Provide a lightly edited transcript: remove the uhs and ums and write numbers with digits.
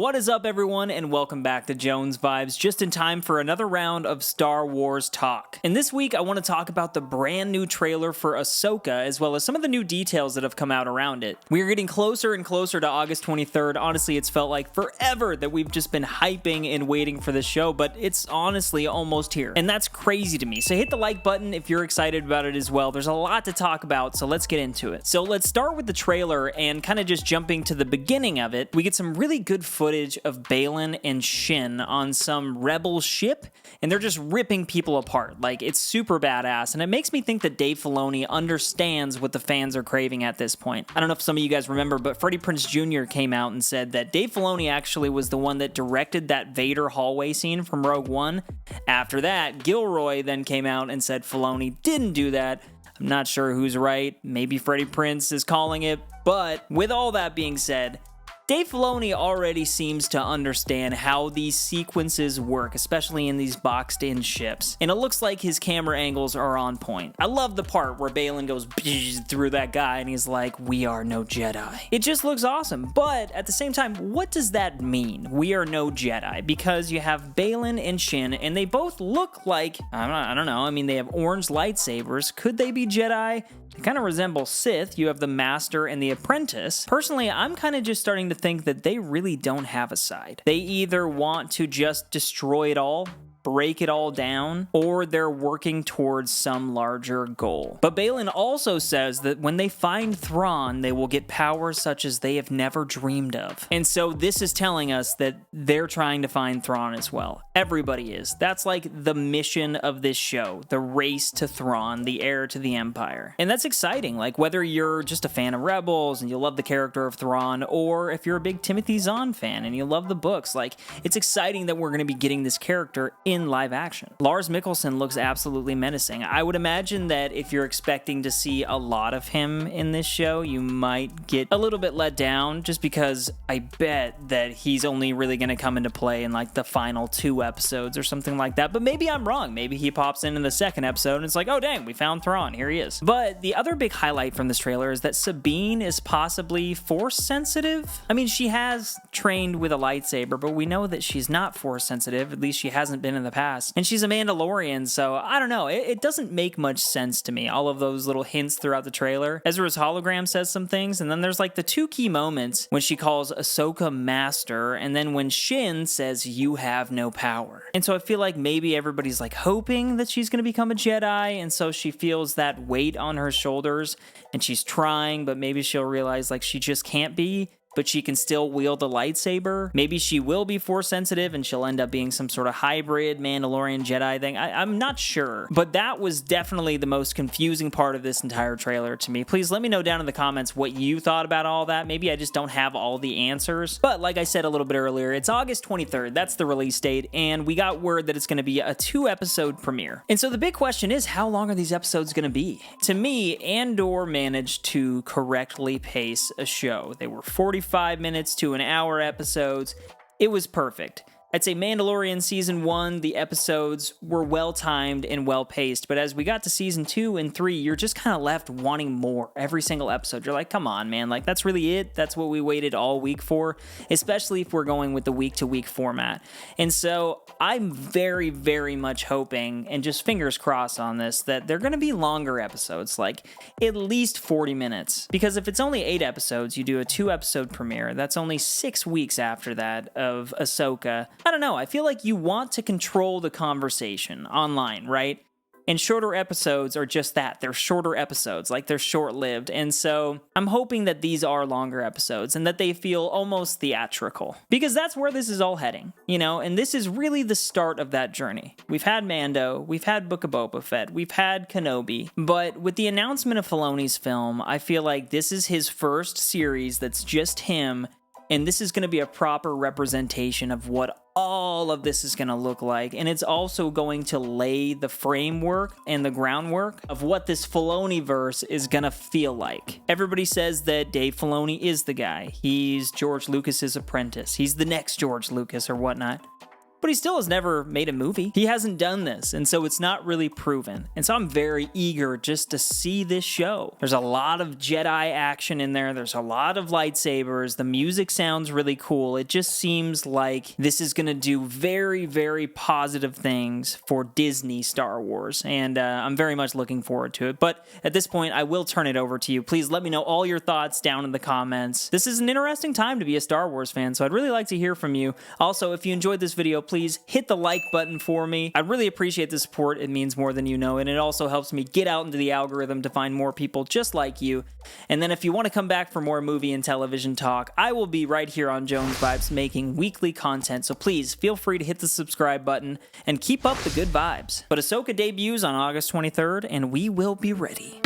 What is up, everyone, and welcome back to Jones Vibes, just in time for another round of Star Wars talk. And this week, I want to talk about the brand new trailer for Ahsoka, as well as some of the new details that have come out around it. We are getting closer and closer to August 23rd. Honestly, it's felt like forever that we've just been hyping and waiting for this show, but it's honestly almost here. And that's crazy to me. So hit the like button if you're excited about it as well. There's a lot to talk about, so let's get into it. So let's start with the trailer and kind of just jumping to the beginning of it. We get some really good footage of Baylan and Shin on some rebel ship, and they're just ripping people apart. Like, it's super badass, and it makes me think that Dave Filoni understands what the fans are craving at this point. I don't know if some of you guys remember, but Freddie Prinze Jr. came out and said that Dave Filoni actually was the one that directed that Vader hallway scene from Rogue One. After that, Gilroy then came out and said Filoni didn't do that. I'm not sure who's right. Maybe Freddie Prinze is calling it, but with all that being said, Dave Filoni already seems to understand how these sequences work, especially in these boxed-in ships, and it looks like his camera angles are on point. I love the part where Baylan goes through that guy and he's like, "We are no Jedi." It just looks awesome, but at the same time, what does that mean, we are no Jedi? Because you have Baylan and Shin, and they both look like, I don't know, I mean, they have orange lightsabers. Could they be Jedi? They kind of resemble Sith. You have the Master and the Apprentice. Personally, I'm kind of just starting to think that they really don't have a side. They either want to just destroy it all, break it all down, or they're working towards some larger goal. But Baylan also says that when they find Thrawn, they will get powers such as they have never dreamed of. And so this is telling us that they're trying to find Thrawn as well. Everybody is. That's like the mission of this show, the race to Thrawn, the heir to the Empire. And that's exciting. Like, whether you're just a fan of Rebels and you love the character of Thrawn, or if you're a big Timothy Zahn fan and you love the books, like, it's exciting that we're going to be getting this character in live action. Lars Mikkelsen looks absolutely menacing. I would imagine that if you're expecting to see a lot of him in this show, you might get a little bit let down, just because I bet that he's only really going to come into play in like the final 2 episodes or something like that. But maybe I'm wrong. Maybe he pops in the second episode and it's like, oh dang, we found Thrawn, here he is. But the other big highlight from this trailer is that Sabine is possibly force sensitive. I mean, she has trained with a lightsaber, but we know that she's not force sensitive. At least she hasn't been in the past. And she's a Mandalorian, so I don't know. It doesn't make much sense to me, all of those little hints throughout the trailer. Ezra's hologram says some things, and then there's like the 2 key moments when she calls Ahsoka Master, and then when Shin says, "You have no power." And so I feel like maybe everybody's like hoping that she's going to become a Jedi, and so she feels that weight on her shoulders, and she's trying, but maybe she'll realize like she just can't be, but she can still wield a lightsaber. Maybe she will be force sensitive and she'll end up being some sort of hybrid Mandalorian Jedi thing. I'm not sure, but that was definitely the most confusing part of this entire trailer to me. Please let me know down in the comments what you thought about all that. Maybe I just don't have all the answers, but like I said a little bit earlier, it's August 23rd. That's the release date, and we got word that it's going to be a 2-episode premiere. And so the big question is, how long are these episodes going to be? To me, Andor managed to correctly pace a show. They were 45 minutes to an hour episodes. It was perfect. I'd say Mandalorian Season 1, the episodes were well-timed and well-paced, but as we got to Season 2 and 3, you're just kind of left wanting more every single episode. You're like, come on, man, like, that's really it? That's what we waited all week for? Especially if we're going with the week-to-week format. And so I'm very, very much hoping, and just fingers crossed on this, that they're going to be longer episodes, like at least 40 minutes. Because if it's only 8 episodes, you do a 2-episode premiere, that's only 6 weeks after that of Ahsoka. I don't know, I feel like you want to control the conversation online, right? And shorter episodes are just that. They're shorter episodes, like they're short-lived. And so I'm hoping that these are longer episodes and that they feel almost theatrical, because that's where this is all heading, you know? And this is really the start of that journey. We've had Mando, we've had Book of Boba Fett, we've had Kenobi, but with the announcement of Filoni's film, I feel like this is his first series that's just him. And this is going to be a proper representation of what all of this is going to look like. And it's also going to lay the framework and the groundwork of what this Filoni-verse is going to feel like. Everybody says that Dave Filoni is the guy. He's George Lucas's apprentice. He's the next George Lucas or whatnot. but he still has never made a movie. He hasn't done this, and so it's not really proven. And so I'm very eager just to see this show. There's a lot of Jedi action in there. There's a lot of lightsabers. The music sounds really cool. It just seems like this is going to do very, very positive things for Disney Star Wars, and I'm very much looking forward to it. But at this point, I will turn it over to you. Please let me know all your thoughts down in the comments. This is an interesting time to be a Star Wars fan, so I'd really like to hear from you. Also, if you enjoyed this video, please hit the like button for me. I really appreciate the support. It means more than you know, and it also helps me get out into the algorithm to find more people just like you. And then if you want to come back for more movie and television talk, I will be right here on Jones Vibes making weekly content, so please feel free to hit the subscribe button and keep up the good vibes. But Ahsoka debuts on August 23rd, and we will be ready.